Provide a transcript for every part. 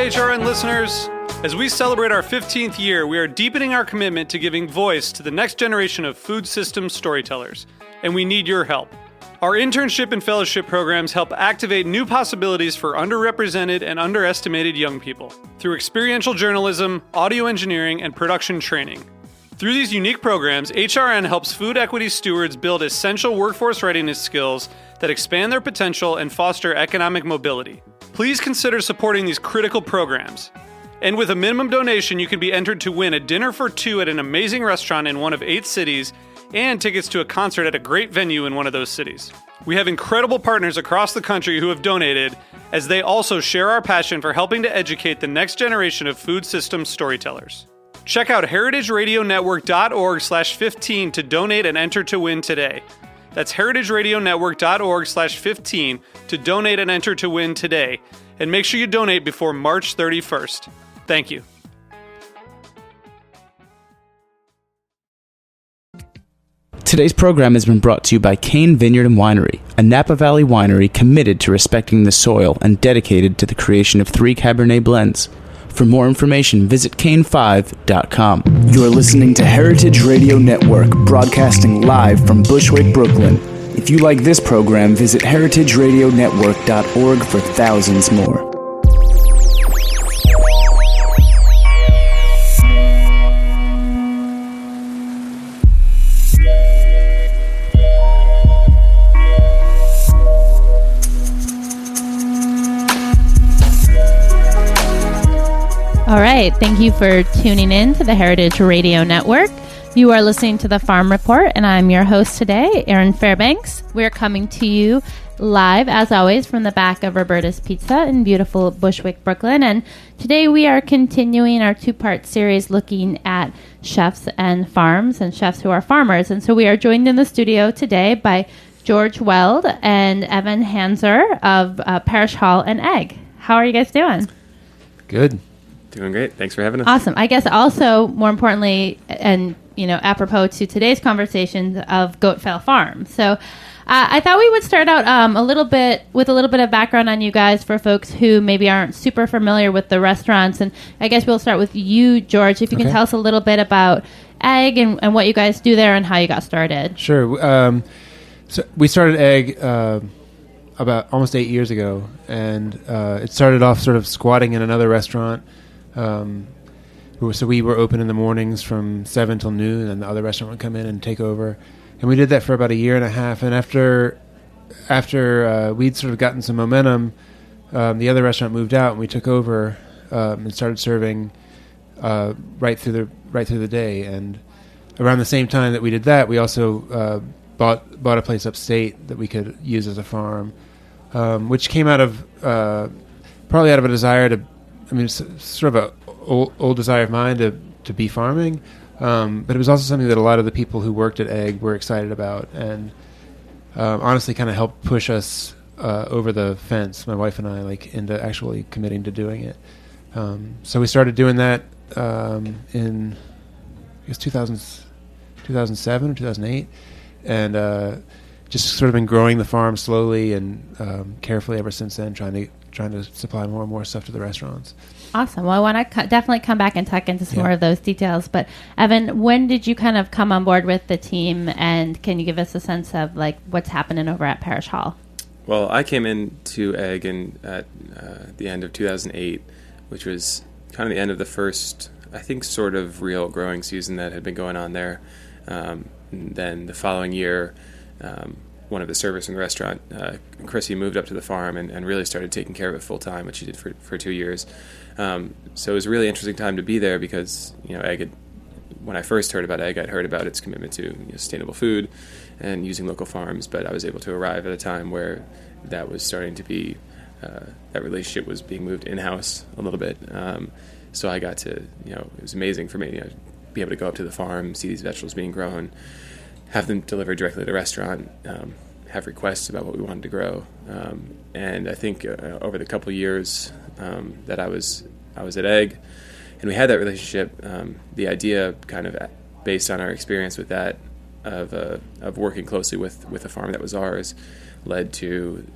HRN listeners. As we celebrate our 15th year, we are deepening our commitment to giving voice to the next generation of food systems storytellers, and we need your help. Our internship and fellowship programs help activate new possibilities for underrepresented and underestimated young people through experiential journalism, audio engineering, and production training. Through these unique programs, HRN helps food equity stewards build essential workforce readiness skills that expand their potential and foster economic mobility. Please consider supporting these critical programs. And with a minimum donation, you can be entered to win a dinner for two at an amazing restaurant in one of 8 cities and tickets to a concert at a great venue in one of those cities. We have incredible partners across the country who have donated, as they also share our passion for helping to educate the next generation of food systems storytellers. Check out heritageradionetwork.org/15 to donate and enter to win today. That's heritageradionetwork.org/15 to donate and enter to win today. And make sure you donate before March 31st. Thank you. Today's program has been brought to you by Kane Vineyard and Winery, a Napa Valley winery committed to respecting the soil and dedicated to the creation of 3 Cabernet blends. For more information, visit kane5.com. You're listening to Heritage Radio Network, broadcasting live from Bushwick, Brooklyn. If you like this program, visit heritageradionetwork.org for thousands more. All right. Thank you for tuning in to the Heritage Radio Network. You are listening to the Farm Report, and I'm your host today, Erin Fairbanks. We're coming to you live, as always, from the back of Roberta's Pizza in beautiful Bushwick, Brooklyn. And today we are continuing our 2-part series looking at chefs and farms and chefs who are farmers. And so we are joined in the studio today by George Weld and Evan Hanczor of Parish Hall and Egg. How are you guys doing? Good. Doing great. Thanks for having us. Awesome. I guess also, more importantly, and apropos to today's conversation of Goatfell Farm. So I thought we would start out a little bit of background on you guys for folks who maybe aren't super familiar with the restaurants. And I guess we'll start with you, George, if you can tell us a little bit about Egg and what you guys do there and how you got started. Sure. So we started Egg about almost 8 years ago, and it started off sort of squatting in another restaurant. So we were open in the mornings from 7 till noon, and the other restaurant would come in and take over. And we did that for about 1.5 years. And after we'd sort of gotten some momentum, the other restaurant moved out, and we took over and started serving right through the day. And around the same time that we did that, we also bought a place upstate that we could use as a farm, which came out of probably out of a desire to. I mean, it's sort of a old desire of mine to be farming, but it was also something that a lot of the people who worked at Egg were excited about, and honestly kind of helped push us over the fence, my wife and I, into actually committing to doing it. So we started doing that in, I guess, 2007 or 2008, and just sort of been growing the farm slowly and carefully ever since then, trying to supply more and more stuff to the restaurants. Awesome. Well, I want to definitely come back and tuck into some more of those details. But Evan, when did you kind of come on board with the team, and can you give us a sense of what's happening over at Parish Hall? Well, I came into Egg at the end of 2008, which was kind of the end of the first, I think, sort of real growing season that had been going on there. And then the following year, one of the servers in the restaurant, Chrissy, moved up to the farm and really started taking care of it full time, which she did for 2 years. So it was a really interesting time to be there because, Egg when I first heard about Egg, I'd heard about its commitment to sustainable food and using local farms, but I was able to arrive at a time where that was starting to be, that relationship was being moved in-house a little bit. So I got to, it was amazing for me to be able to go up to the farm, see these vegetables being grown, have them delivered directly to the restaurant, have requests about what we wanted to grow. And I think over the couple of years that I was at Egg, and we had that relationship, the idea kind of based on our experience with that, of working closely with a farm that was ours, led to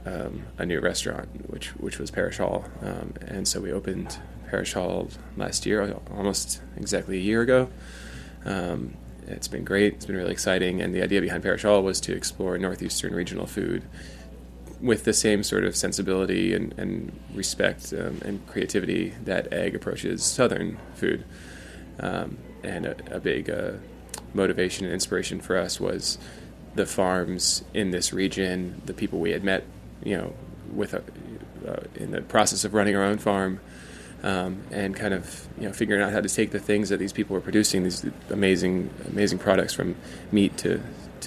a new restaurant, which was Parish Hall. And so we opened Parish Hall last year, almost exactly a year ago. It's been great. It's been really exciting. And the idea behind Parish Hall was to explore Northeastern regional food with the same sort of sensibility and respect and creativity that Egg approaches Southern food. And a big motivation and inspiration for us was the farms in this region, the people we had met, with in the process of running our own farm, and kind of figuring out how to take the things that these people were producing, these amazing products from meat to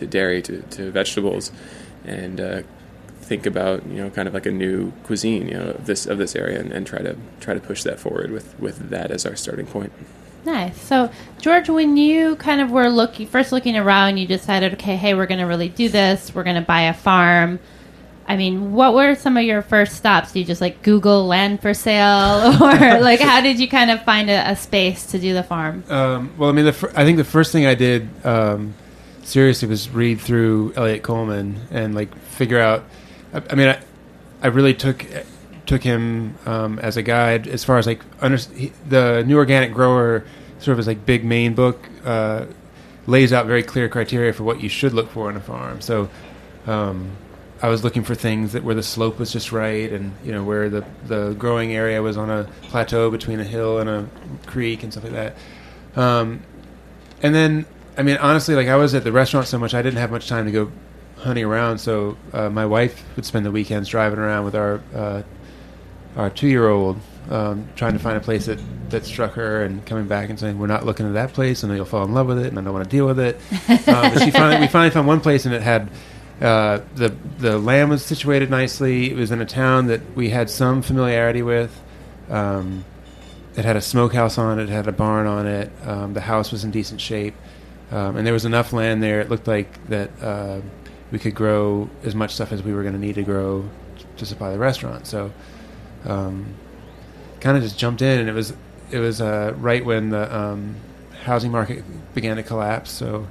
dairy to vegetables, and think about kind of like a new cuisine of this area, and try to push that forward with that as our starting point. Nice. So, George, when you kind of were first looking around, you decided, okay, hey, we're going to really do this. We're going to buy a farm. I mean, what were some of your first stops? Do you just Google land for sale, or how did you kind of find a space to do the farm? Well, I mean, I think the first thing I did seriously was read through Elliot Coleman and figure out. I mean, I really took him as a guide as far as the New Organic Grower sort of his big main book lays out very clear criteria for what you should look for in a farm. So I was looking for things where the slope was just right, and where the growing area was on a plateau between a hill and a creek and stuff like that. And then, I mean, honestly, I was at the restaurant so much I didn't have much time to go hunting around. So my wife would spend the weekends driving around with our 2-year-old, trying to find a place that struck her, and coming back and saying, we're not looking at that place, and then you'll fall in love with it, and I don't want to deal with it. But we finally found one place, and it had the land was situated nicely. It was in a town that we had some familiarity with. It had a smokehouse on it. It had a barn on it. The house was in decent shape, and there was enough land there. It looked like that we could grow as much stuff as we were going to need to grow to supply the restaurant. So kind of just jumped in, and it was right when the housing market began to collapse. So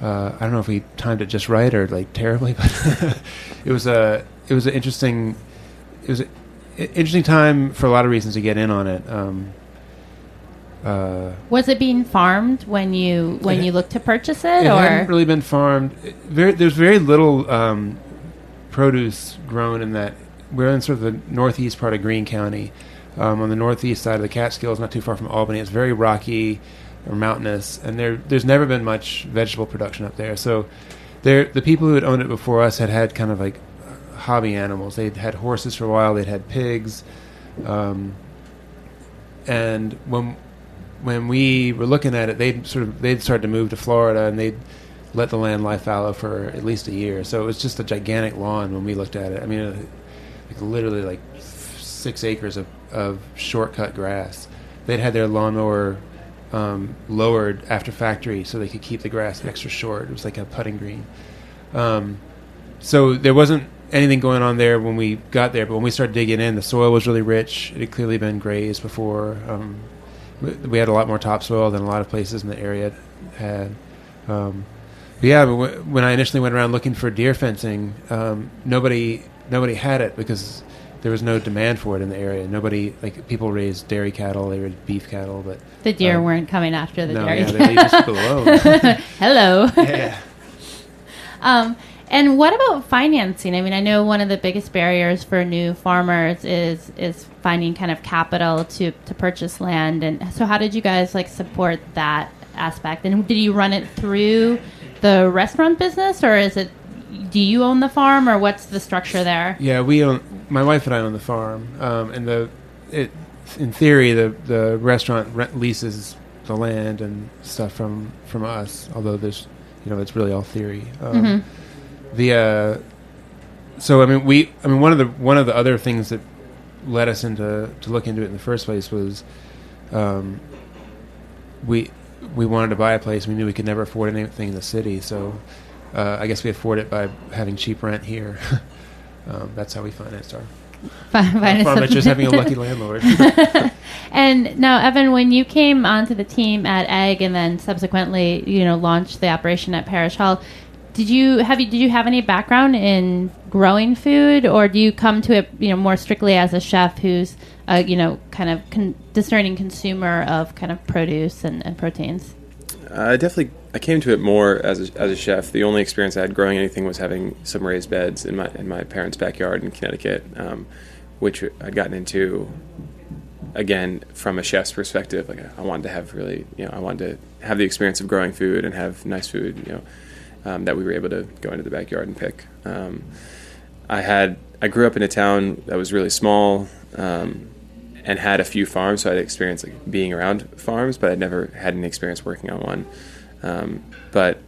I don't know if we timed it just right or terribly, but it was an interesting time for a lot of reasons to get in on it. Was it being farmed when you looked to purchase it? It or hadn't really been farmed. There's very little produce grown in that. We're in sort of the northeast part of Greene County. On the northeast side of the Catskills, not too far from Albany. It's very rocky or mountainous, and there's never been much vegetable production up there. So the people who had owned it before us had kind of hobby animals. They'd had horses for a while. They'd had pigs. And when we were looking at it, they'd started to move to Florida, and they'd let the land lie fallow for at least a year. So it was just a gigantic lawn when we looked at it. I mean, literally 6 acres of shortcut grass. They'd had their lawnmower lowered after factory so they could keep the grass extra short. It was like a putting green. So there wasn't anything going on there when we got there, but when we started digging in, the soil was really rich. It had clearly been grazed before. We had a lot more topsoil than a lot of places in the area had. But when I initially went around looking for deer fencing, nobody had it because there was no demand for it in the area. People raised dairy cattle, they raised beef cattle, but the deer weren't coming after the dairy. No, they leave people alone. Hello. Yeah. And what about financing? I mean, I know one of the biggest barriers for new farmers is finding kind of capital to purchase land. And so how did you guys support that aspect? And did you run it through the restaurant business, or do you own the farm, or what's the structure there? Yeah, my wife and I own the farm. And in theory, the restaurant leases the land and stuff from us, although there's, it's really all theory. So one of the other things that led us to look into it in the first place was we wanted to buy a place. We knew we could never afford anything in the city, so I guess we afford it by having cheap rent here. That's how we financed our farm, just having a lucky landlord. And now, Evan, when you came onto the team at Egg and then subsequently, launched the operation at Parish Hall, did you have any background in growing food, or do you come to it, more strictly as a chef who's, kind of discerning consumer of kind of produce and proteins? I came to it more as a chef. The only experience I had growing anything was having some raised beds in my parents' backyard in Connecticut, which I'd gotten into again from a chef's perspective. Like I wanted to have I wanted to have the experience of growing food and have nice food, that we were able to go into the backyard and pick. I grew up in a town that was really small, and had a few farms, so I had experience being around farms, but I'd never had any experience working on one. But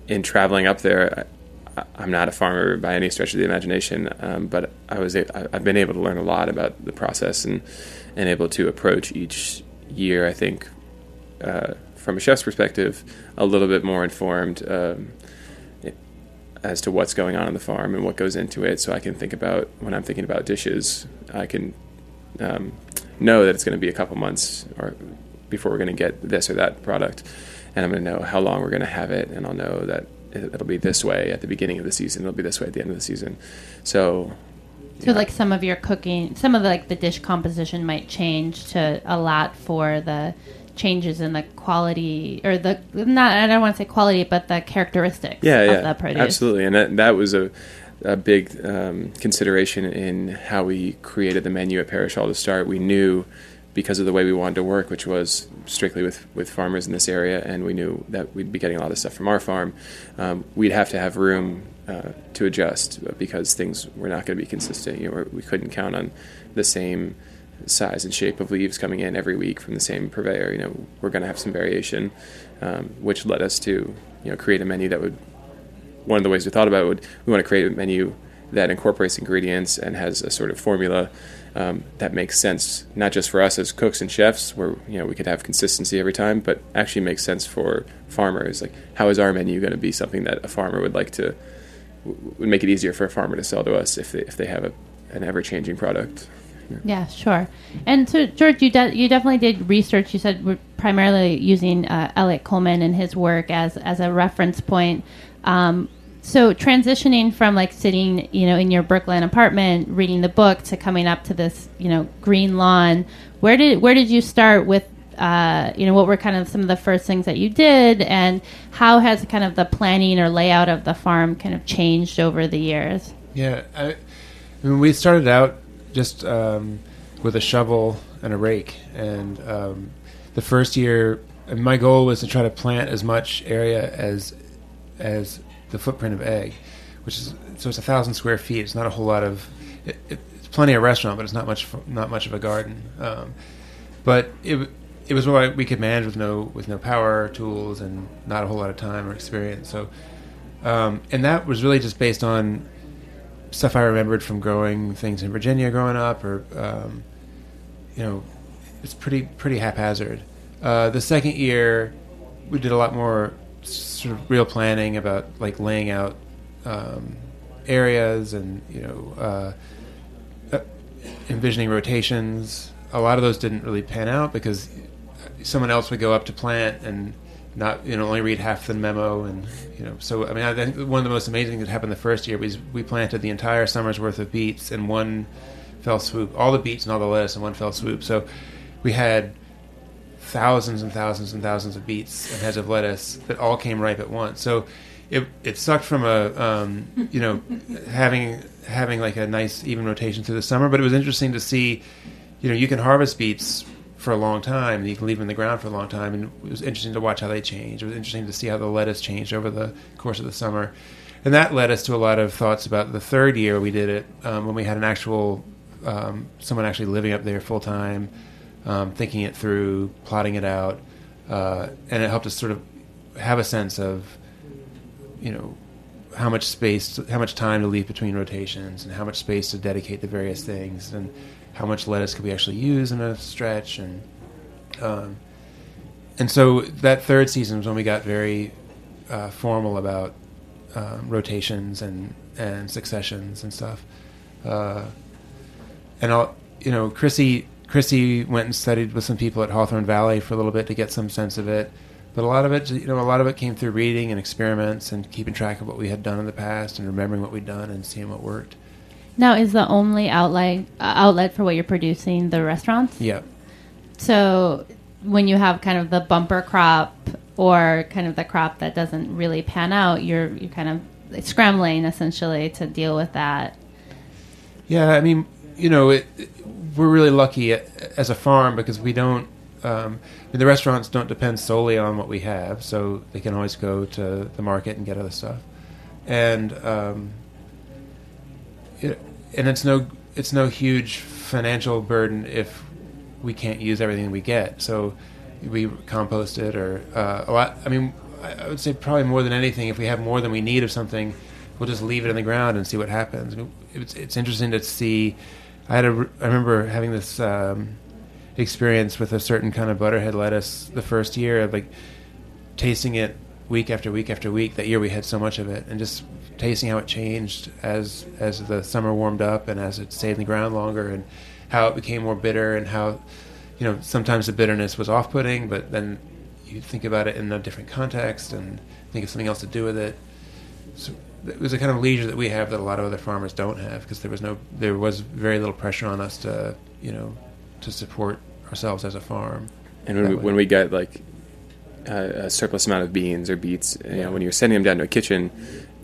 in traveling up there, I'm not a farmer by any stretch of the imagination, but I've been able to learn a lot about the process and able to approach each year, I think, from a chef's perspective, a little bit more informed as to what's going on the farm and what goes into it, so I can think about, when I'm thinking about dishes, I can know that it's going to be a couple months or before we're going to get this or that product, and I'm going to know how long we're going to have it, and I'll know that it'll be this way at the beginning of the season, it'll be this way at the end of the season. So like some of your cooking, some of the dish composition might change to allow for the changes in the quality, or I don't want to say quality, but the characteristics of the produce. Absolutely, and that was a big consideration in how we created the menu at Parashal to start. We knew, because of the way we wanted to work, which was strictly with farmers in this area, and we knew that we'd be getting a lot of stuff from our farm, we'd have to have room to adjust, because things were not going to be consistent. We couldn't count on the same size and shape of leaves coming in every week from the same purveyor. We're going to have some variation, which led us to create a menu that would. One of the ways we thought about it, we want to create a menu that incorporates ingredients and has a sort of formula that makes sense, not just for us as cooks and chefs, where we could have consistency every time, but actually makes sense for farmers. Like, how is our menu going to be something that a farmer would make it easier for a farmer to sell to us if they have an ever-changing product? Yeah, sure. And so, George, you definitely did research. You said we're primarily using Elliot Coleman and his work as a reference point. So transitioning from sitting, in your Brooklyn apartment, reading the book, to coming up to this, green lawn, where did you start with, what were kind of some of the first things that you did, and how has kind of the planning or layout of the farm kind of changed over the years? Yeah, I mean, we started out just with a shovel and a rake, and the first year, my goal was to try to plant as much area as the footprint of Egg, so it's 1,000 square feet. It's not a whole lot of. It's plenty of restaurant, but it's not much of a garden. But it was what we could manage with no power tools and not a whole lot of time or experience. So, and that was really just based on stuff I remembered from growing things in Virginia growing up, or it's pretty haphazard. The second year, we did a lot more sort of real planning about laying out areas and envisioning rotations. A lot of those didn't really pan out because someone else would go up to plant and not only read half the memo, and so I mean, I think one of the most amazing things that happened the first year was we planted the entire summer's worth of beets in one fell swoop, all the beets and all the lettuce in one fell swoop. So we had thousands and thousands and thousands of beets and heads of lettuce that all came ripe at once. So it sucked from having a nice even rotation through the summer, but it was interesting to see, you can harvest beets for a long time, and you can leave them in the ground for a long time, and it was interesting to watch how they change. It was interesting to see how the lettuce changed over the course of the summer, and that led us to a lot of thoughts about the third year we did it, when we had an actual someone actually living up there full time, thinking it through, plotting it out, and it helped us sort of have a sense of, how much space, how much time to leave between rotations, and how much space to dedicate to various things, and how much lettuce could we actually use in a stretch, and so that third season was when we got very formal about rotations and successions and stuff, and Chrissy went and studied with some people at Hawthorne Valley for a little bit to get some sense of it. But a lot of it came through reading and experiments and keeping track of what we had done in the past and remembering what we'd done and seeing what worked. Now, is the only outlet for what you're producing the restaurants? Yeah. So when you have kind of the bumper crop or kind of the crop that doesn't really pan out, you're kind of scrambling essentially to deal with that. Yeah, I mean, we're really lucky as a farm because we don't. The restaurants don't depend solely on what we have, so they can always go to the market and get other stuff, and it's no huge financial burden if we can't use everything we get. So we compost it or a lot. I mean, I would say probably more than anything, if we have more than we need of something, we'll just leave it in the ground and see what happens. It's interesting to see. I remember having this experience with a certain kind of butterhead lettuce the first year, of like tasting it week after week after week. That year we had so much of it, and just tasting how it changed as the summer warmed up and as it stayed in the ground longer, and how it became more bitter, and how sometimes the bitterness was off-putting, but then you think about it in a different context and think of something else to do with it. So it was a kind of leisure that we have that a lot of other farmers don't have, because there was very little pressure on us to support ourselves as a farm. And when we get like a surplus amount of beans or beets, when you're sending them down to a kitchen,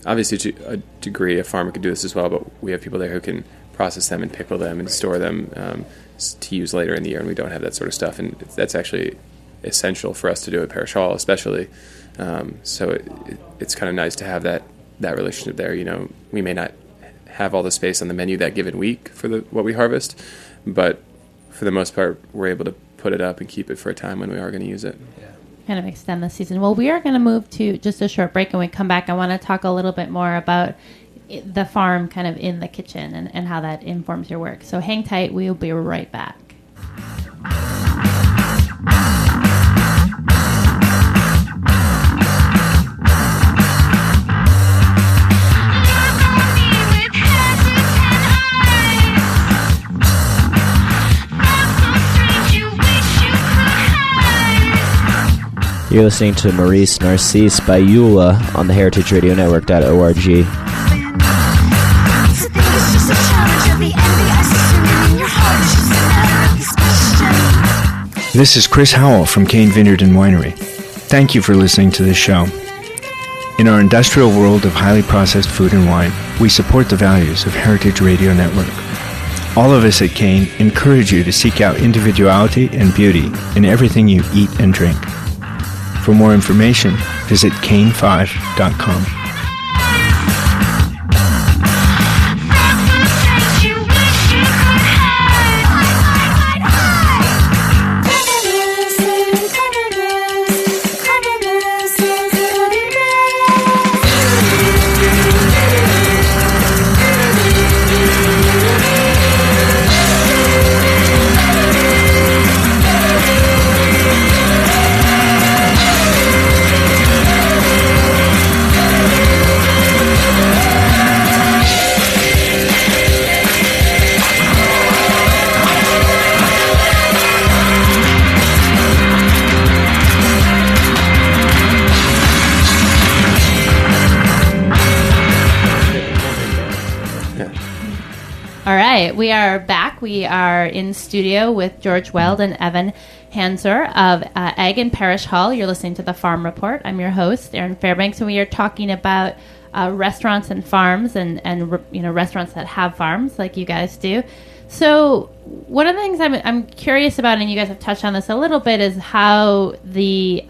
obviously to a degree a farmer could do this as well, but we have people there who can process them and pickle them and store them to use later in the year, and we don't have that sort of stuff, and that's actually essential for us to do at Parish Hall especially. So it's kind of nice to have that relationship there. We may not have all the space on the menu that given week for what we harvest, but for the most part, we're able to put it up and keep it for a time when we are going to use it. Yeah. Kind of extend the season. Well, we are going to move to just a short break, and when we come back, I want to talk a little bit more about the farm kind of in the kitchen and how that informs your work. So hang tight. We'll be right back. You're listening to Maurice Narcisse by Eula on the heritageradionetwork.org. This is Chris Howell from Cane Vineyard and Winery. Thank you for listening to this show. In our industrial world of highly processed food and wine, we support the values of Heritage Radio Network. All of us at Cane encourage you to seek out individuality and beauty in everything you eat and drink. For more information, visit cane5.com. We are back. We are in studio with George Weld and Evan Hanczor of Egg and Parish Hall. You're listening to The Farm Report. I'm your host, Erin Fairbanks, and we are talking about restaurants and farms and restaurants that have farms like you guys do. So one of the things I'm curious about, and you guys have touched on this a little bit, is how the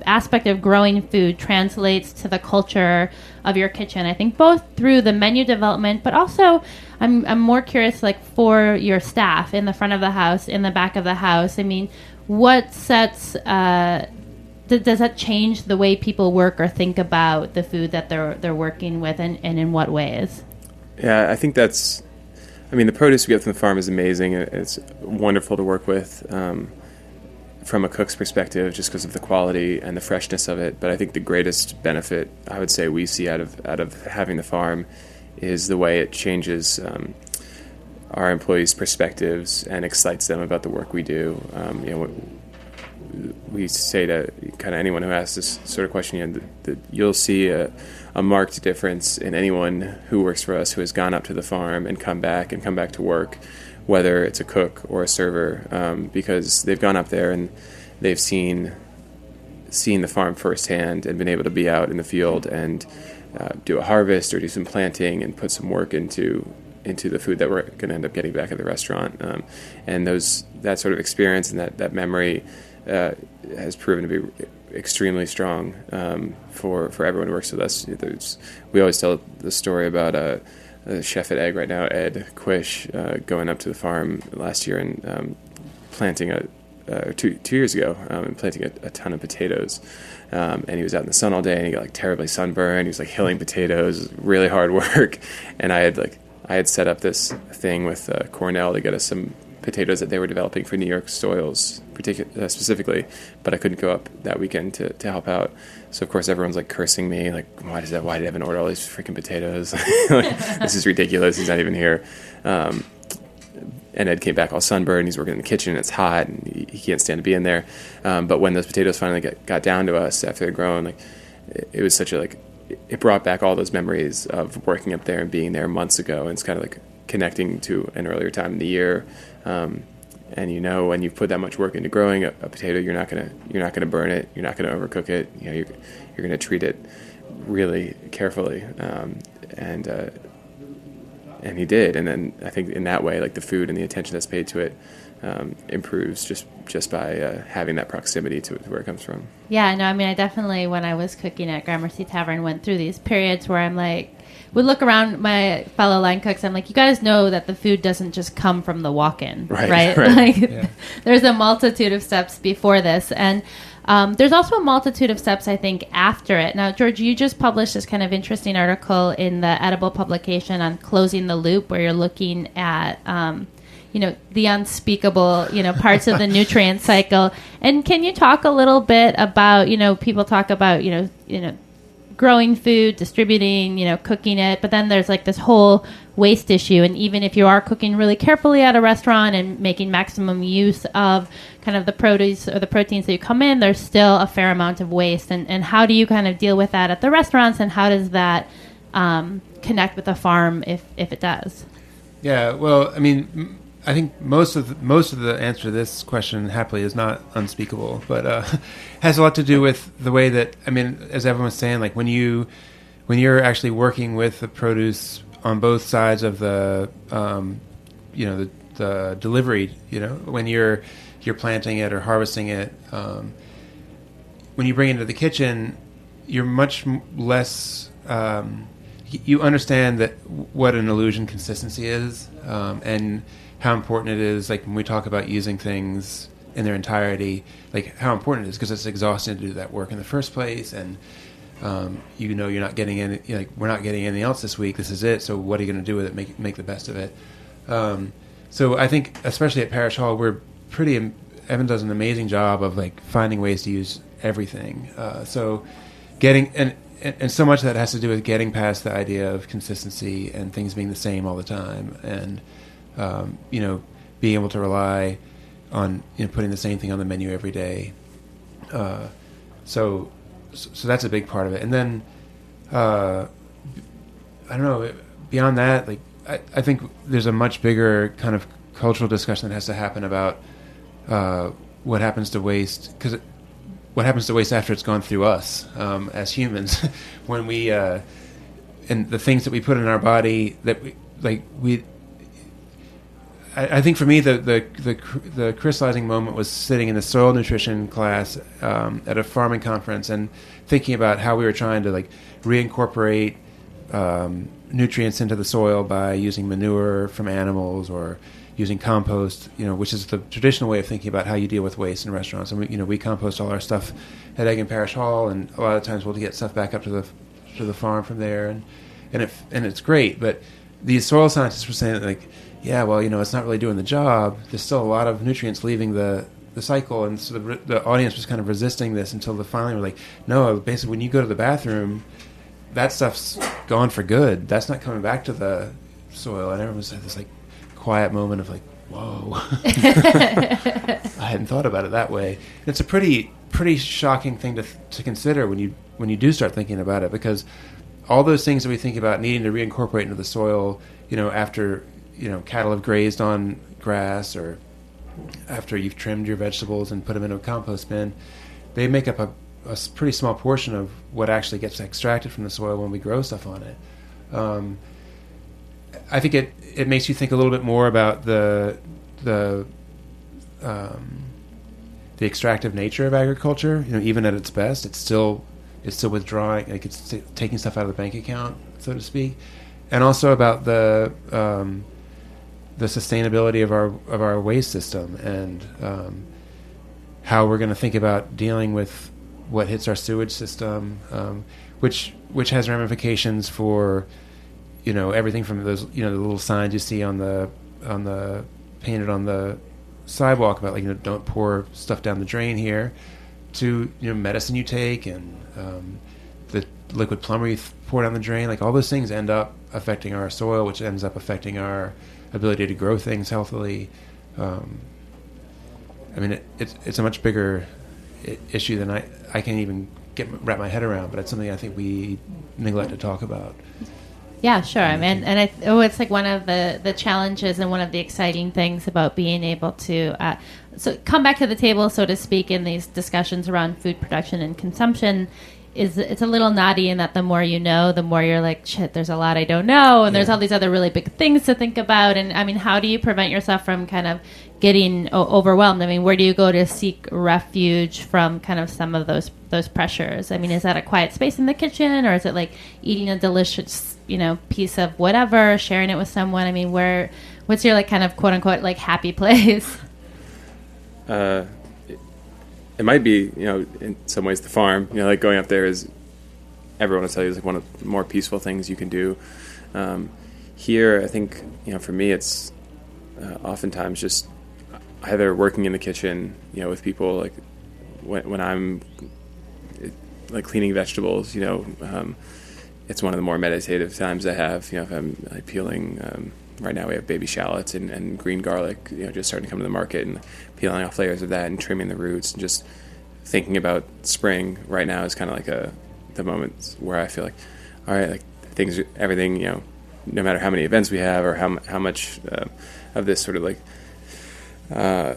aspect of growing food translates to the culture of your kitchen. I think both through the menu development, but also I'm more curious, like, for your staff in the front of the house, in the back of the house. I mean, what sets does that change the way people work or think about the food that they're working with, and in what ways? Yeah, I think that's. I mean, the produce we get from the farm is amazing. It's wonderful to work with from a cook's perspective, just because of the quality and the freshness of it. But I think the greatest benefit I would say we see out of having the farm is the way it changes our employees' perspectives and excites them about the work we do. we say to kind of anyone who asks this sort of question, that you'll see a marked difference in anyone who works for us who has gone up to the farm and come back to work, whether it's a cook or a server, because they've gone up there and they've seen the farm firsthand and been able to be out in the field and do a harvest or do some planting and put some work into the food that we're going to end up getting back at the restaurant. And that sort of experience and that memory has proven to be extremely strong for everyone who works with us. We always tell the story about the chef at Egg right now, Ed Quish, going up to the farm last year and planting 2 years ago, and planting a ton of potatoes. And he was out in the sun all day, and he got like terribly sunburned. He was like hilling potatoes, really hard work. And I had set up this thing with Cornell to get us some potatoes that they were developing for New York soils, specifically, but I couldn't go up that weekend to help out. So of course everyone's like cursing me, like, why did Evan order all these freaking potatoes? Like, this is ridiculous. He's not even here. And Ed came back all sunburned. He's working in the kitchen. It's hot, and he can't stand to be in there. But when those potatoes finally got down to us after they're grown, like it was such it brought back all those memories of working up there and being there months ago. And it's kind of like connecting to an earlier time in the year. And when you've put that much work into growing a potato, you're not gonna burn it. You're not gonna overcook it. You're gonna treat it really carefully. And he did, and then I think in that way, like the food and the attention that's paid to it improves just by having that proximity to where it comes from. Yeah, no, I mean, I definitely, when I was cooking at Gramercy Tavern, went through these periods where I'm like, would look around my fellow line cooks. I'm like, you guys know that the food doesn't just come from the walk-in, right? Like, there's a multitude of steps before this, and there's also a multitude of steps, I think, after it. Now, George, you just published this kind of interesting article in the Edible publication on Closing the Loop, where you're looking at, the unspeakable, parts of the nutrient cycle. And can you talk a little bit about, people talk about, growing food, distributing, cooking it, but then there's like this whole waste issue. And even if you are cooking really carefully at a restaurant and making maximum use of kind of the produce or the proteins that you come in, there's still a fair amount of waste. And how do you kind of deal with that at the restaurants, and how does that connect with the farm if it does? Yeah, well, I mean, I think most of the answer to this question, happily, is not unspeakable, but has a lot to do with the way that, I mean, as everyone was saying, like when you're actually working with the produce on both sides of the the delivery, when you're planting it or harvesting it, when you bring it into the kitchen, you're much less. You understand that what an illusion consistency is, and how important it is, like when we talk about using things in their entirety, like how important it is, because it's exhausting to do that work in the first place, and you're not getting any, like we're not getting anything else this week. This is it. So what are you going to do with it? Make the best of it. So I think, especially at Parish Hall, Evan does an amazing job of like finding ways to use everything. So getting and so much of that has to do with getting past the idea of consistency and things being the same all the time, and being able to rely on putting the same thing on the menu every day. So that's a big part of it. And then I don't know, beyond that, like I think there's a much bigger kind of cultural discussion that has to happen about what happens to waste, because what happens to waste after it's gone through us as humans, when we and the things that we put in our body that I think for me the crystallizing moment was sitting in the soil nutrition class at a farming conference and thinking about how we were trying to like reincorporate nutrients into the soil by using manure from animals or using compost, which is the traditional way of thinking about how you deal with waste in restaurants. And we compost all our stuff at Egg and Parish Hall, and a lot of times we'll get stuff back up to the farm from there, and it's great. But these soil scientists were saying that, like, yeah, well, it's not really doing the job. There's still a lot of nutrients leaving the cycle, and so the audience was kind of resisting this until finally we're like, no, basically when you go to the bathroom, that stuff's gone for good. That's not coming back to the soil. And everyone had this like quiet moment of like, whoa. I hadn't thought about it that way. And it's a pretty pretty shocking thing to consider when you do start thinking about it, because all those things that we think about needing to reincorporate into the soil, after cattle have grazed on grass, or after you've trimmed your vegetables and put them into a compost bin, they make up a pretty small portion of what actually gets extracted from the soil when we grow stuff on it. I think it makes you think a little bit more about the extractive nature of agriculture. Even at its best, it's still withdrawing, like it's taking stuff out of the bank account, so to speak, and also about the sustainability of our waste system, and how we're going to think about dealing with what hits our sewage system, which has ramifications for everything from those the little signs you see on the painted on the sidewalk about don't pour stuff down the drain here, to medicine you take, and the liquid plumber you pour down the drain. Like, all those things end up affecting our soil, which ends up affecting our ability to grow things healthily. It's a much bigger issue than I can even wrap my head around, but it's something I think we neglect to talk about. Yeah, sure. It's like one of the challenges and one of the exciting things about being able to so come back to the table, so to speak, in these discussions around food production and consumption. It's a little naughty in that the more you know, the more you're like, shit, there's a lot I don't know, and there's all these other really big things to think about. And how do you prevent yourself from kind of getting overwhelmed? Where do you go to seek refuge from kind of some of those pressures? Is that a quiet space in the kitchen, or is it like eating a delicious piece of whatever, sharing it with someone? What's your kind of quote unquote happy place? It might be, in some ways the farm, going up there is, everyone will tell you, is one of the more peaceful things you can do. Here, I think, for me, it's oftentimes just either working in the kitchen, with people, like when I'm cleaning vegetables, it's one of the more meditative times I have. If I'm peeling, right now we have baby shallots and green garlic, just starting to come to the market, and peeling off layers of that and trimming the roots, and just thinking about spring right now is kind of like the moments where I feel like, all right, everything, no matter how many events we have, or how much of this sort of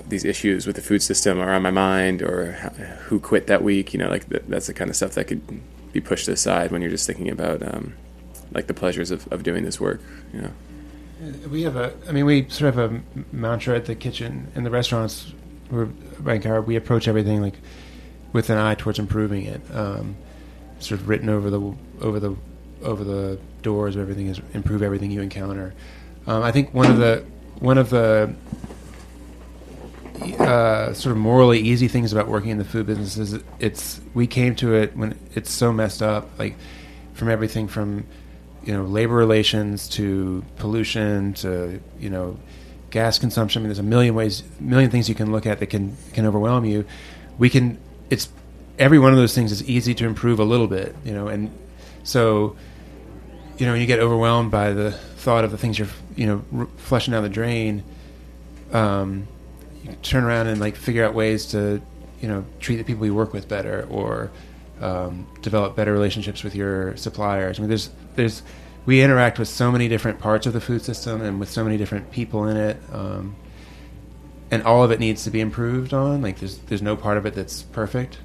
these issues with the food system are on my mind, or who quit that week, that's the kind of stuff that could be pushed aside when you're just thinking about the pleasures of doing this work. We have we sort of have a mantra at the kitchen in the restaurants. We approach everything with an eye towards improving it. Sort of written over the doors of everything is improve everything you encounter. I think one of the sort of morally easy things about working in the food business is we came to it when it's so messed up, from everything from labor relations to pollution to gas consumption. There's a million things you can look at that can overwhelm you. It's every one of those things is easy to improve a little bit, and so when you get overwhelmed by the thought of the things you're flushing down the drain, you turn around and figure out ways to treat the people you work with better, or develop better relationships with your suppliers. We interact with so many different parts of the food system and with so many different people in it, and all of it needs to be improved on. There's no part of it that's perfect.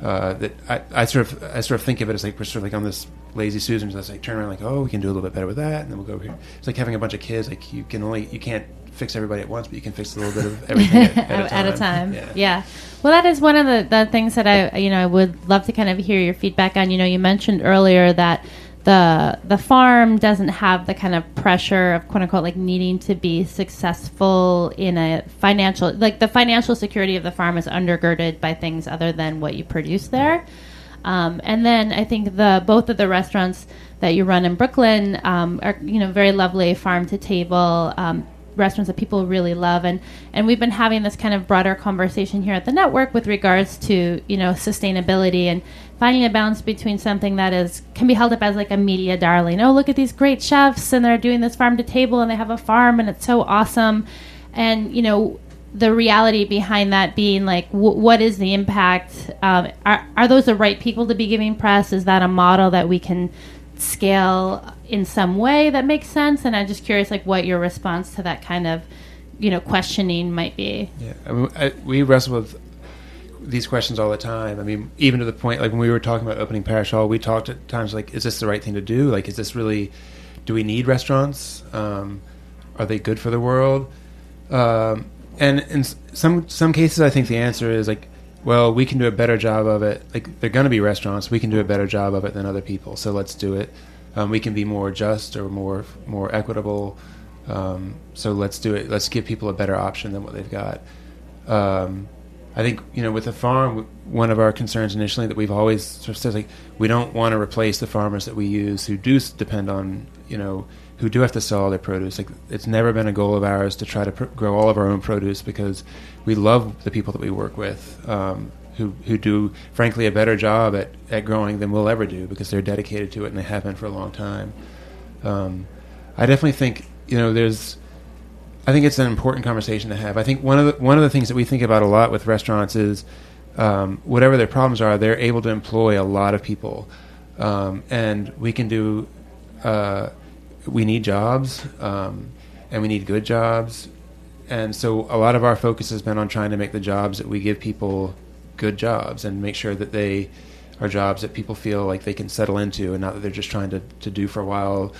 That I sort of think of it as we're sort of on this lazy Susan. That's turn around we can do a little bit better with that, and then we'll go over here. It's like having a bunch of kids. You can't fix everybody at once, but you can fix a little bit of everything at a time. Yeah. Well, that is one of the things that I would love to kind of hear your feedback on. You mentioned earlier that the farm doesn't have the kind of pressure of quote unquote needing to be successful in a financial, the financial security of the farm is undergirded by things other than what you produce there. And then I think both of the restaurants that you run in Brooklyn are very lovely farm to table restaurants that people really love, and we've been having this kind of broader conversation here at the network with regards to sustainability and finding a balance between something that can be held up as a media darling. Oh, look at these great chefs, and they're doing this farm to table, and they have a farm, and it's so awesome. And the reality behind that being like, what is the impact? Are those the right people to be giving press? Is that a model that we can scale in some way that makes sense? And I'm just curious, like, what your response to that kind of, questioning might be. Yeah, I mean, we wrestle with these questions all the time. I mean, even to the point, like when we were talking about opening Parish Hall, we talked at times like, is this the right thing to do? Like, is this really, do we need restaurants? Are they good for the world? And in some cases, I think the answer is like, well, we can do a better job of it. Like, they're going to be restaurants. We can do a better job of it than other people. So let's do it. We can be more just or more equitable. So let's do it. Let's give people a better option than what they've got. I think, with the farm, one of our concerns initially that we've always sort of said, like, we don't want to replace the farmers that we use who do depend on, who do have to sell all their produce. Like, it's never been a goal of ours to try to grow all of our own produce, because we love the people that we work with, who do, frankly, a better job at growing than we'll ever do, because they're dedicated to it and they have been for a long time. I definitely think, I think it's an important conversation to have. I think one of the things that we think about a lot with restaurants is, whatever their problems are, they're able to employ a lot of people, and we can do. We need jobs, and we need good jobs, and so a lot of our focus has been on trying to make the jobs that we give people good jobs, and make sure that they are jobs that people feel like they can settle into, and not that they're just trying to do for a while,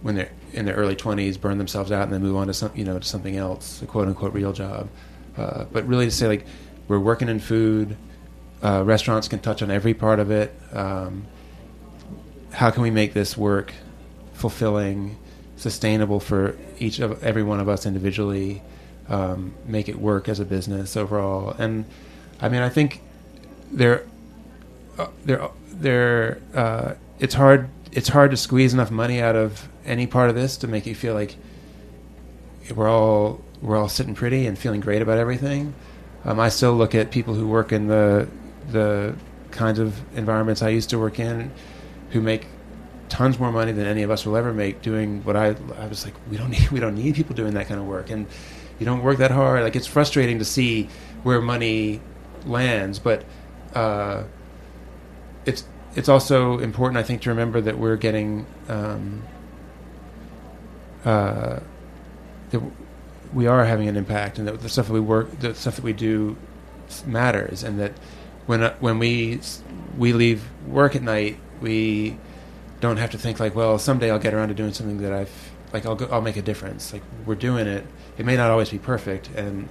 when they're in their early 20s, burn themselves out and then move on to to something else, a quote unquote real job. But really to say, like, we're working in food, restaurants can touch on every part of it. How can we make this work fulfilling, sustainable for every one of us individually, make it work as a business overall? And I mean, I think it's hard to squeeze enough money out of any part of this to make you feel like we're all sitting pretty and feeling great about everything. I still look at people who work in the kinds of environments I used to work in, who make tons more money than any of us will ever make doing what I was like, we don't need people doing that kind of work, and you don't work that hard. Like, it's frustrating to see where money lands, but it's also important, I think, to remember that we're getting that we are having an impact, and that the stuff that we do matters, and that when we leave work at night, we don't have to think like, well, someday I'll get around to doing something that I'll make a difference. Like, we're doing it. It may not always be perfect, and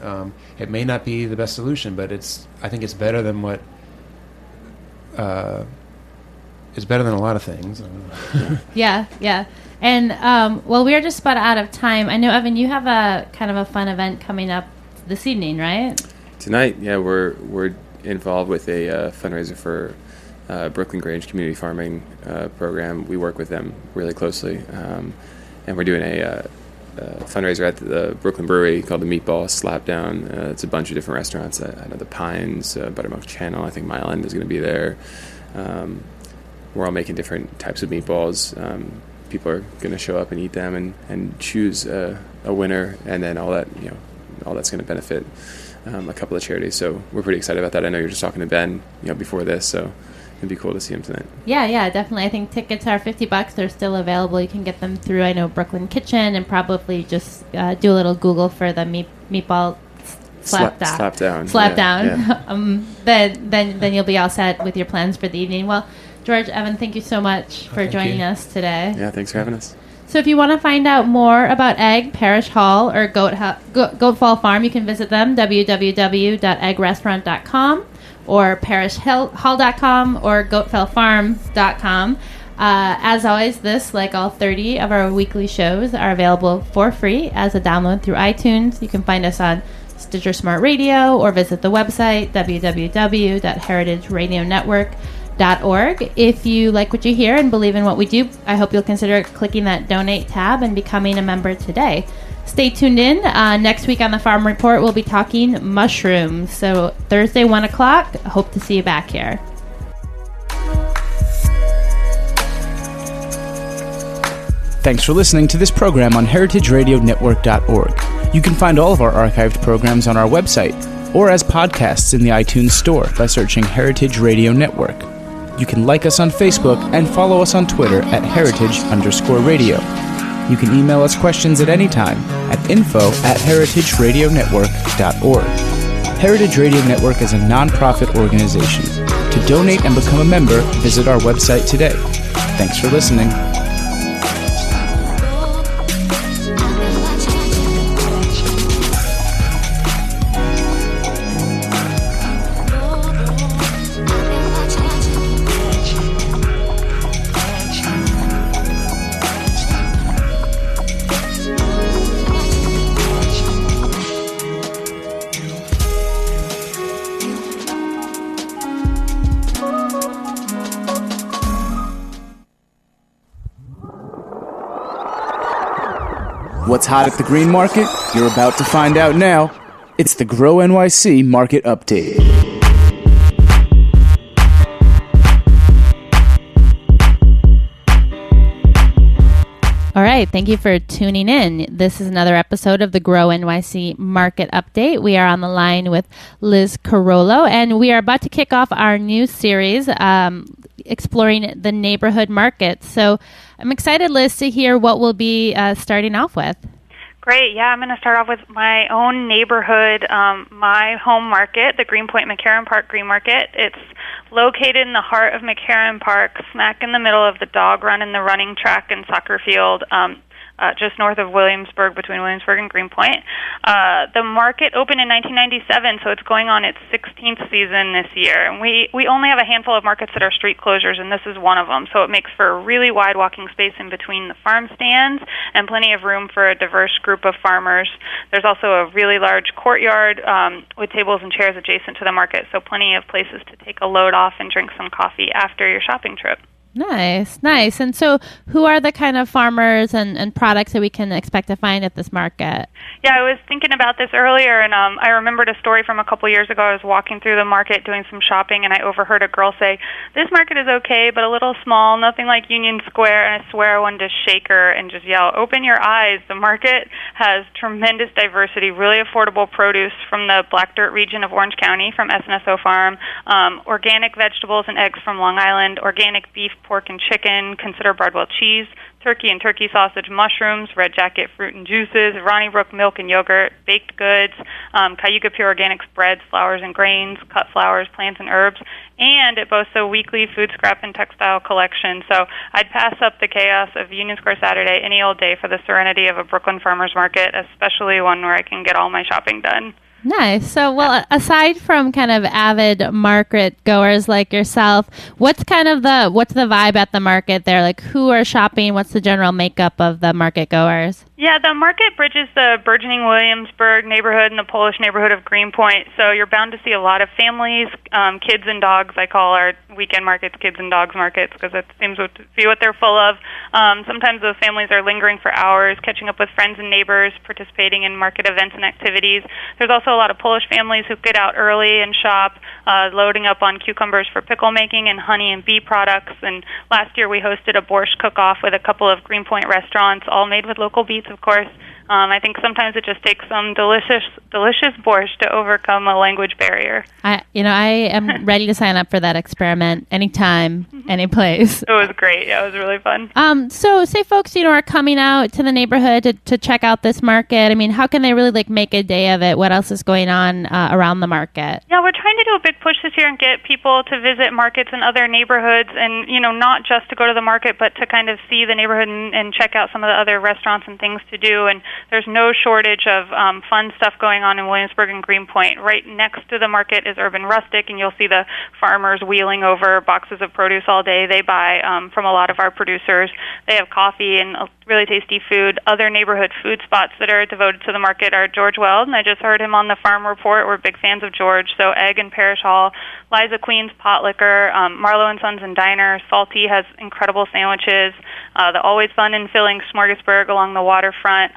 it may not be the best solution, but I think it's better than what. It's better than a lot of things. Yeah. And, well, we are just about out of time. I know, Evan, you have a kind of a fun event coming up this evening, right? Tonight, yeah, we're involved with a fundraiser for Brooklyn Grange Community Farming program. We work with them really closely, and we're doing a fundraiser at the Brooklyn Brewery called the Meatball Slapdown. It's a bunch of different restaurants. I know the Pines, Buttermilk Channel. I think Mile End is going to be there. We're all making different types of meatballs. People are going to show up and eat them and choose a winner, and then all that's going to benefit a couple of charities. So we're pretty excited about that. I know you're just talking to Ben, before this, so it'd be cool to see him tonight. Yeah, definitely. I think tickets are $50. They're still available. You can get them through, I know, Brooklyn Kitchen, and probably just do a little Google for the meatball slapdown. Yeah. Then you'll be all set with your plans for the evening. Well, George, Evan, thank you so much for joining us today. Yeah, thanks for having us. So if you want to find out more about Egg, Parish Hall, or Goat Fall Farm, you can visit them, www.eggrestaurant.com or parishhall.com or goatfellfarm.com. As always, this, like all 30 of our weekly shows, are available for free as a download through iTunes. You can find us on Stitcher Smart Radio or visit the website, www.heritageradionetwork.com. If you like what you hear and believe in what we do, I hope you'll consider clicking that donate tab and becoming a member today. Stay tuned in. Next week on the Farm Report, we'll be talking mushrooms. So Thursday, 1 o'clock. Hope to see you back here. Thanks for listening to this program on heritageradionetwork.org. You can find all of our archived programs on our website or as podcasts in the iTunes Store by searching Heritage Radio Network. You can like us on Facebook and follow us on Twitter at heritage_radio. You can email us questions at any time at info@heritageradionetwork.org. Heritage Radio Network is a non-profit organization. To donate and become a member, visit our website today. Thanks for listening. What's hot at the green market? You're about to find out now. It's the Grow NYC Market Update. All right, thank you for tuning in. This is another episode of the Grow NYC Market Update. We are on the line with Liz Carollo, and we are about to kick off our new series exploring the neighborhood market. So I'm excited, Liz, to hear what we'll be starting off with. Great. Yeah, I'm going to start off with my own neighborhood, my home market, the Greenpoint McCarran Park Green Market. It's located in the heart of McCarran Park, smack in the middle of the dog run and the running track and soccer field, just north of Williamsburg, between Williamsburg and Greenpoint. The market opened in 1997, so it's going on its 16th season this year. And we only have a handful of markets that are street closures, and this is one of them. So it makes for a really wide walking space in between the farm stands and plenty of room for a diverse group of farmers. There's also a really large courtyard with tables and chairs adjacent to the market, so plenty of places to take a load off and drink some coffee after your shopping trip. Nice, nice. And so who are the kind of farmers and products that we can expect to find at this market? Yeah, I was thinking about this earlier, and I remembered a story from a couple years ago. I was walking through the market doing some shopping, and I overheard a girl say, "This market is okay, but a little small, nothing like Union Square." And I swear I wanted to shake her and just yell, "Open your eyes. The market has tremendous diversity, really affordable produce from the Black Dirt region of Orange County, from S&SO Farm, organic vegetables and eggs from Long Island, organic beef, pork, and chicken, consider Bardwell cheese, turkey and turkey sausage, mushrooms, Red Jacket fruit and juices, Ronnie Brook milk and yogurt, baked goods, Cayuga Pure Organics breads, flours and grains, cut flowers, plants and herbs, and it boasts a weekly food scrap and textile collection. So I'd pass up the chaos of Union Square Saturday any old day for the serenity of a Brooklyn farmer's market, especially one where I can get all my shopping done. Nice. So, well, aside from kind of avid market goers like yourself, what's the vibe at the market there? Like, who are shopping? What's the general makeup of the market goers? Yeah, the market bridges the burgeoning Williamsburg neighborhood and the Polish neighborhood of Greenpoint, so you're bound to see a lot of families, kids and dogs. I call our weekend markets kids and dogs markets because that seems to be what they're full of. Sometimes those families are lingering for hours, catching up with friends and neighbors, participating in market events and activities. There's also a lot of Polish families who get out early and shop, loading up on cucumbers for pickle making and honey and bee products. And last year we hosted a borscht cook-off with a couple of Greenpoint restaurants, all made with local beets, of course. I think sometimes it just takes some delicious borscht to overcome a language barrier. I am ready to sign up for that experiment anytime, any place. It was great. Yeah, it was really fun. So say folks, are coming out to the neighborhood to check out this market. I mean, how can they really make a day of it? What else is going on around the market? Yeah, we're trying to do a big push this year and get people to visit markets in other neighborhoods and, not just to go to the market, but to kind of see the neighborhood and check out some of the other restaurants and things to do. And there's no shortage of fun stuff going on in Williamsburg and Greenpoint. Right next to the market is Urban Rustic, and you'll see the farmers wheeling over boxes of produce all day. They buy from a lot of our producers. They have coffee and really tasty food. Other neighborhood food spots that are devoted to the market are George Weld, and I just heard him on the Farm Report. We're big fans of George. So Egg and Parish Hall, Liza Queen's Pot Liquor, Marlowe and Sons and Diner. Salty has incredible sandwiches. The always fun and filling Smorgasburg along the waterfront.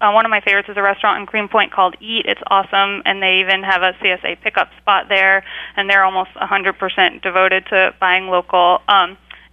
One of my favorites is a restaurant in Greenpoint called Eat. It's awesome, and they even have a CSA pickup spot there, and they're almost 100% devoted to buying local.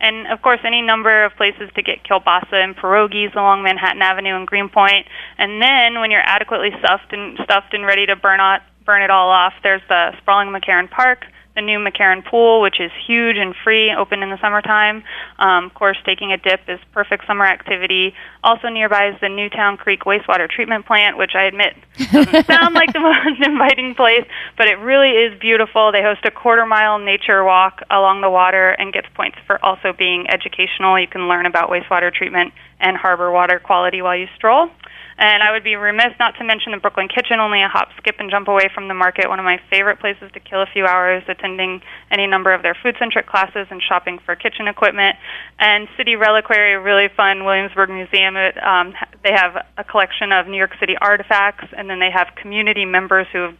and of course any number of places to get kielbasa and pierogies along Manhattan Avenue and Greenpoint. And then when you're adequately stuffed and ready to burn it all off, there's the sprawling McCarran Park, the new McCarran Pool, which is huge and free, open in the summertime. Of course, taking a dip is perfect summer activity. Also nearby is the Newtown Creek Wastewater Treatment Plant, which I admit doesn't sound like the most inviting place, but it really is beautiful. They host a quarter-mile nature walk along the water and gets points for also being educational. You can learn about wastewater treatment and harbor water quality while you stroll. And I would be remiss not to mention the Brooklyn Kitchen, only a hop, skip, and jump away from the market. One of my favorite places to kill a few hours, attending any number of their food-centric classes and shopping for kitchen equipment. And City Reliquary, a really fun Williamsburg museum. They have a collection of New York City artifacts, and then they have community members who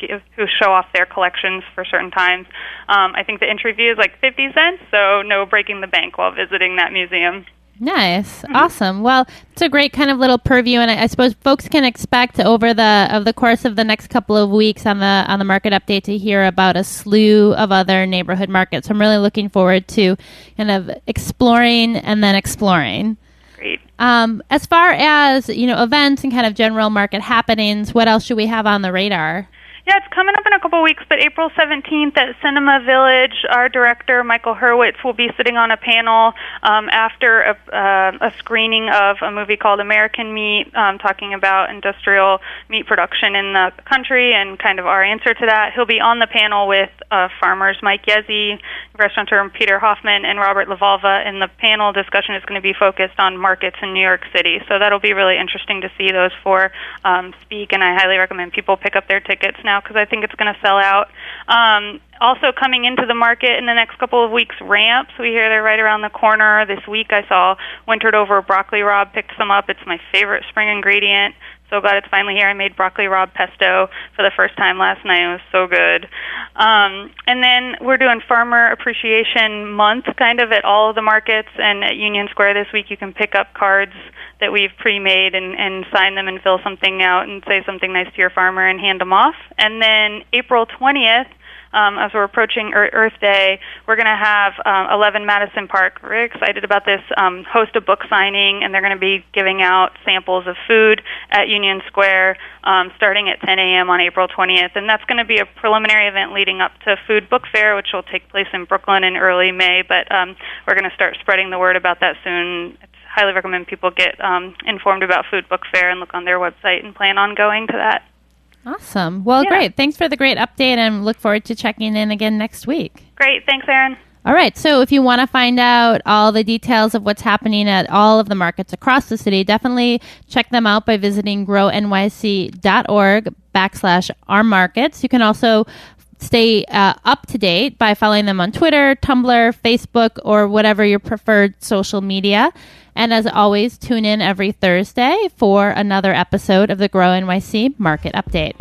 show off their collections for certain times. I think the entry fee is like 50 cents, so no breaking the bank while visiting that museum. Nice. Awesome. Well, it's a great kind of little purview, and I suppose folks can expect over the course of the next couple of weeks on the market update to hear about a slew of other neighborhood markets. I'm really looking forward to kind of exploring and then exploring. Great. As far as, events and kind of general market happenings, what else should we have on the radar? Yeah, it's coming up in a couple of weeks, but April 17th at Cinema Village, our director, Michael Hurwitz, will be sitting on a panel after a screening of a movie called American Meat, talking about industrial meat production in the country and kind of our answer to that. He'll be on the panel with farmers Mike Yezzi, restaurateur Peter Hoffman, and Robert LaValva, and the panel discussion is going to be focused on markets in New York City. So that'll be really interesting to see those four speak, and I highly recommend people pick up their tickets now because I think it's going to sell out. Also coming into the market in the next couple of weeks, ramps. We hear they're right around the corner. This week I saw wintered over broccoli rabe, picked some up. It's my favorite spring ingredient. So glad it's finally here. I made broccoli rabe pesto for the first time last night. It was so good. And then we're doing Farmer Appreciation Month kind of at all of the markets, and at Union Square this week you can pick up cards that we've pre-made and sign them and fill something out and say something nice to your farmer and hand them off. And then April 20th, as we're approaching Earth Day, we're going to have 11 Madison Park. We're very excited about this. Host a book signing, and they're going to be giving out samples of food at Union Square starting at 10 a.m. on April 20th. And that's going to be a preliminary event leading up to Food Book Fair, which will take place in Brooklyn in early May. But we're going to start spreading the word about that soon. I highly recommend people get informed about Food Book Fair and look on their website and plan on going to that. Awesome. Well, great. Thanks for the great update, and look forward to checking in again next week. Great. Thanks, Erin. All right. So if you want to find out all the details of what's happening at all of the markets across the city, definitely check them out by visiting grownyc.org/our markets. You can also stay up to date by following them on Twitter, Tumblr, Facebook, or whatever your preferred social media. And as always, tune in every Thursday for another episode of the Grow NYC Market Update.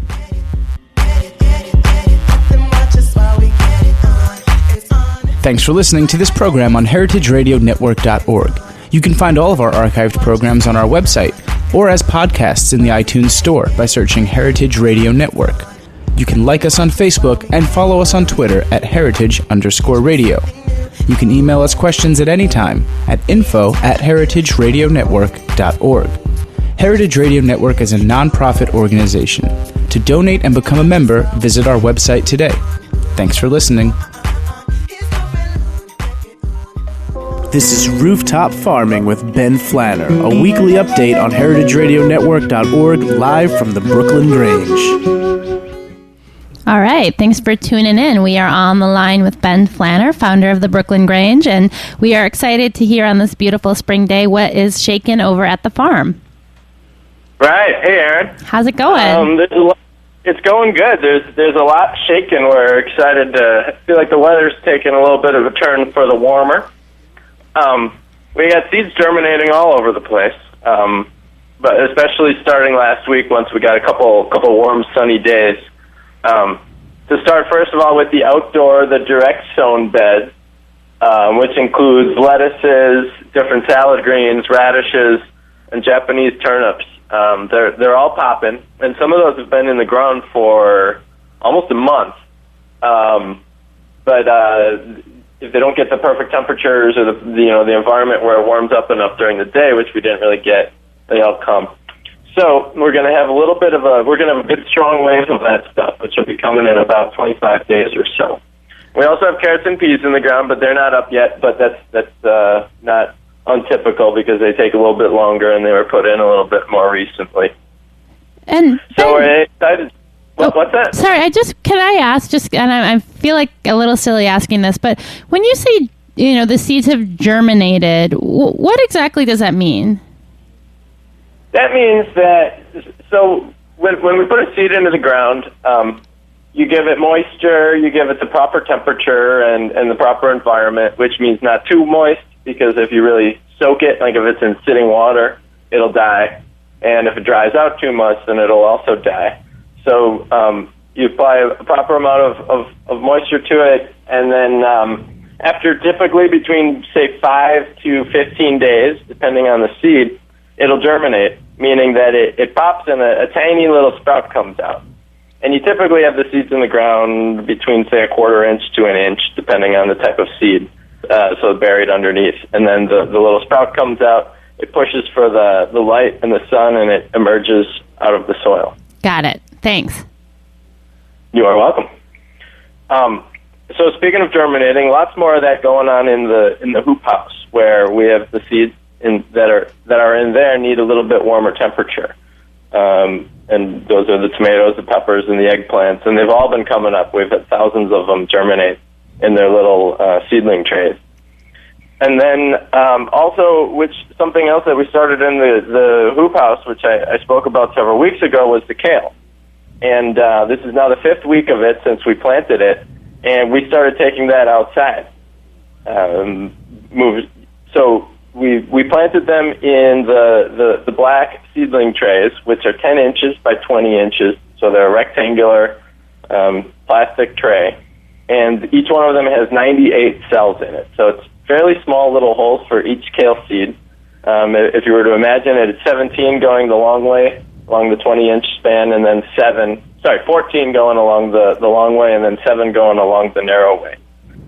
Thanks for listening to this program on heritageradionetwork.org. You can find all of our archived programs on our website or as podcasts in the iTunes Store by searching Heritage Radio Network. You can like us on Facebook and follow us on Twitter at @heritage_radio. You can email us questions at any time at info@heritageradionetwork.org. Heritage Radio Network is a nonprofit organization. To donate and become a member, visit our website today. Thanks for listening. This is Rooftop Farming with Ben Flanner, a weekly update on heritageradionetwork.org live from the Brooklyn Grange. All right. Thanks for tuning in. We are on the line with Ben Flanner, founder of the Brooklyn Grange, and we are excited to hear on this beautiful spring day what is shaking over at the farm. Right. Hey, Erin. How's it going? It's going good. There's a lot shaking. We're excited to feel like the weather's taking a little bit of a turn for the warmer. We got seeds germinating all over the place, but especially starting last week once we got a couple warm, sunny days. To start, first of all, with the direct sown bed, which includes lettuces, different salad greens, radishes, and Japanese turnips. They're all popping, and some of those have been in the ground for almost a month. But if they don't get the perfect temperatures or the environment where it warms up enough during the day, which we didn't really get, they all come. So we're going to have a good strong wave of that stuff, which will be coming in about 25 days or so. We also have carrots and peas in the ground, but they're not up yet. But that's not untypical because they take a little bit longer, and they were put in a little bit more recently. And so we're excited. What's that? Sorry, can I ask? And I feel like a little silly asking this, but when you say the seeds have germinated, what exactly does that mean? That means that when we put a seed into the ground, you give it moisture, you give it the proper temperature and the proper environment, which means not too moist, because if you really soak it, like if it's in sitting water, it'll die. And if it dries out too much, then it'll also die. So you apply a proper amount of moisture to it, and then after typically between, say, 5 to 15 days, depending on the seed, it'll germinate, meaning that it pops and a tiny little sprout comes out. And you typically have the seeds in the ground between, say, 1/4 inch to an inch, depending on the type of seed, so buried underneath. And then the little sprout comes out, it pushes for the light and the sun, and it emerges out of the soil. Got it. Thanks. You are welcome. So speaking of germinating, lots more of that going on in the hoop house, where we have the seeds that are in there need a little bit warmer temperature. And those are the tomatoes, the peppers, and the eggplants, and they've all been coming up. We've had thousands of them germinate in their little seedling trays. And then also, something else that we started in the hoop house, which I spoke about several weeks ago, was the kale. And this is now the 5th week of it since we planted it, and we started taking that outside. So we planted them in the black seedling trays, which are 10 inches by 20 inches, so they're a rectangular plastic tray, and each one of them has 98 cells in it. So it's fairly small little holes for each kale seed. If you were to imagine it, it's 17 going the long way along the 20-inch span, and then 14 going along the long way, and then 7 going along the narrow way.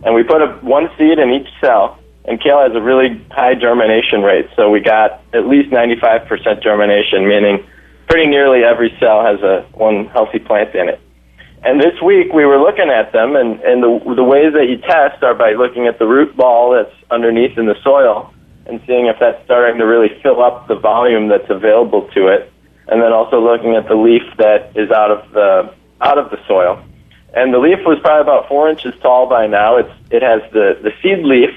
And we put one seed in each cell, and kale has a really high germination rate, so we got at least 95% germination, meaning pretty nearly every cell has one healthy plant in it. And this week we were looking at them, and the ways that you test are by looking at the root ball that's underneath in the soil and seeing if that's starting to really fill up the volume that's available to it, and then also looking at the leaf that is out of the soil. And the leaf was probably about 4 inches tall by now. It has the seed leaf,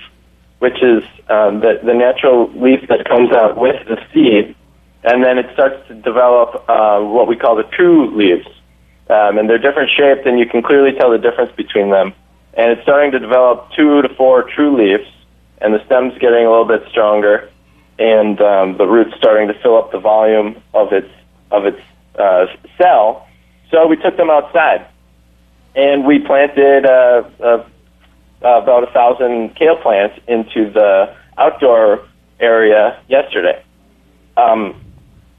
which is the natural leaf that comes out with the seed, and then it starts to develop what we call the true leaves. And they're different shaped, and you can clearly tell the difference between them. And it's starting to develop 2 to 4 true leaves, and the stem's getting a little bit stronger, and the root's starting to fill up the volume of its cell. So we took them outside, and we planted about 1,000 kale plants into the outdoor area yesterday.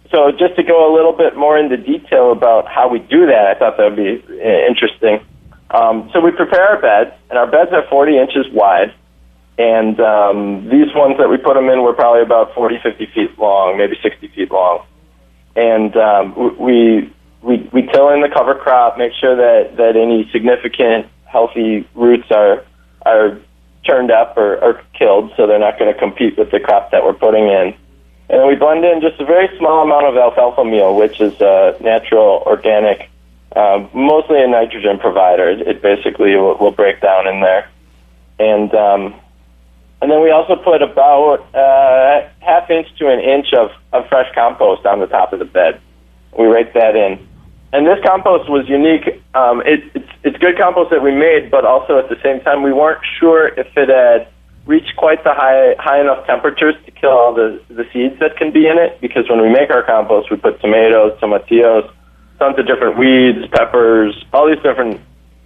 So just to go a little bit more into detail about how we do that, I thought that would be interesting. So we prepare our beds, and our beds are 40 inches wide, and these ones that we put them in were probably about 40, 50 feet long, maybe 60 feet long. And we till in the cover crop, make sure that any significant healthy roots are turned up or killed, so they're not going to compete with the crop that we're putting in. And then we blend in just a very small amount of alfalfa meal, which is a natural, organic, mostly a nitrogen provider. It basically will break down in there. And then we also put about ½ inch to an inch of fresh compost on the top of the bed. We rake that in. And this compost was unique. It's good compost that we made, but also at the same time we weren't sure if it had reached quite the high enough temperatures to kill all the seeds that can be in it, because when we make our compost, we put tomatoes, tomatillos, tons of different weeds, peppers, all these different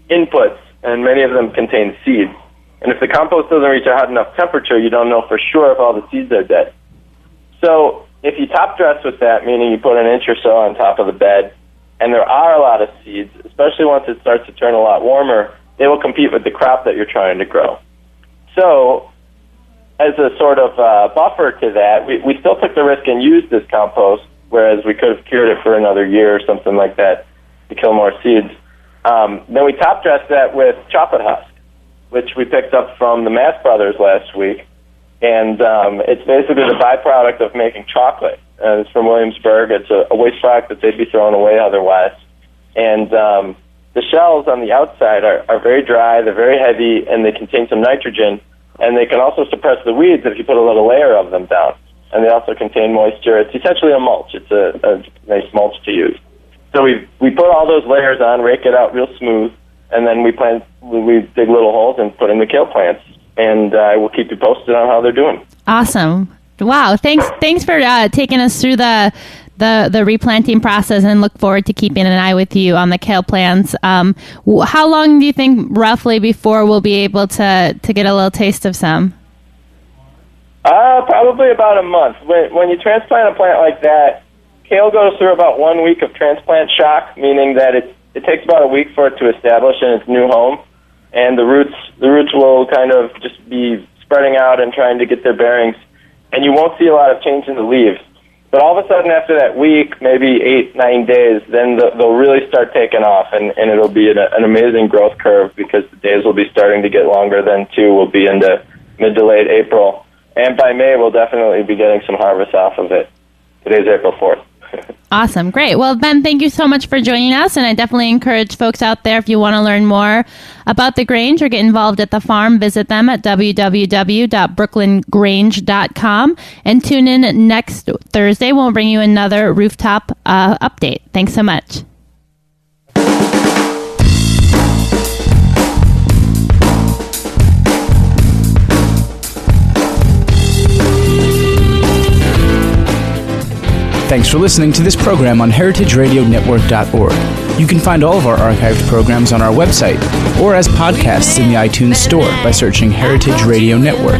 inputs, and many of them contain seeds. And if the compost doesn't reach a hot enough temperature, you don't know for sure if all the seeds are dead. So if you top dress with that, meaning you put an inch or so on top of the bed, and there are a lot of seeds, especially once it starts to turn a lot warmer, they will compete with the crop that you're trying to grow. So, as a sort of buffer to that, we still took the risk and used this compost, whereas we could have cured it for another year or something like that to kill more seeds. Then we top dressed that with chocolate husk, which we picked up from the Mass Brothers last week. And it's basically the byproduct of making chocolate. It's from Williamsburg. It's a waste product that they'd be throwing away otherwise. And the shells on the outside are very dry, they're very heavy, and they contain some nitrogen. And they can also suppress the weeds if you put a little layer of them down. And they also contain moisture. It's essentially a mulch. It's a nice mulch to use. So we put all those layers on, rake it out real smooth, and then we dig little holes and put in the kale plants. And I will keep you posted on how they're doing. Awesome. Wow. Thanks for taking us through the replanting process, and look forward to keeping an eye with you on the kale plants. How long do you think roughly before we'll be able to get a little taste of some? Probably about a month. When you transplant a plant like that, kale goes through about 1 week of transplant shock, meaning that it takes about a week for it to establish in its new home, and the roots will kind of just be spreading out and trying to get their bearings, and you won't see a lot of change in the leaves. But all of a sudden, after that week, maybe 8-9 days, then they'll really start taking off, and it'll be an amazing growth curve because the days will be starting to get longer. Then, too, we'll be into mid to late April. And by May, we'll definitely be getting some harvest off of it. Today's April 4th. Awesome. Great. Well, Ben, thank you so much for joining us. And I definitely encourage folks out there, if you want to learn more about the Grange or get involved at the farm, visit them at www.brooklyngrange.com. And tune in next Thursday. We'll bring you another rooftop update. Thanks so much. Thanks for listening to this program on heritageradionetwork.org. You can find all of our archived programs on our website or as podcasts in the iTunes Store by searching Heritage Radio Network.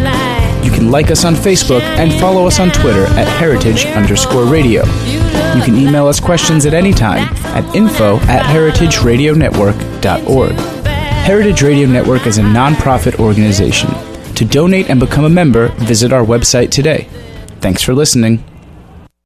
You can like us on Facebook and follow us on Twitter at @heritage_radio. You can email us questions at any time at info@heritageradionetwork.org. Heritage Radio Network is a nonprofit organization. To donate and become a member, visit our website today. Thanks for listening.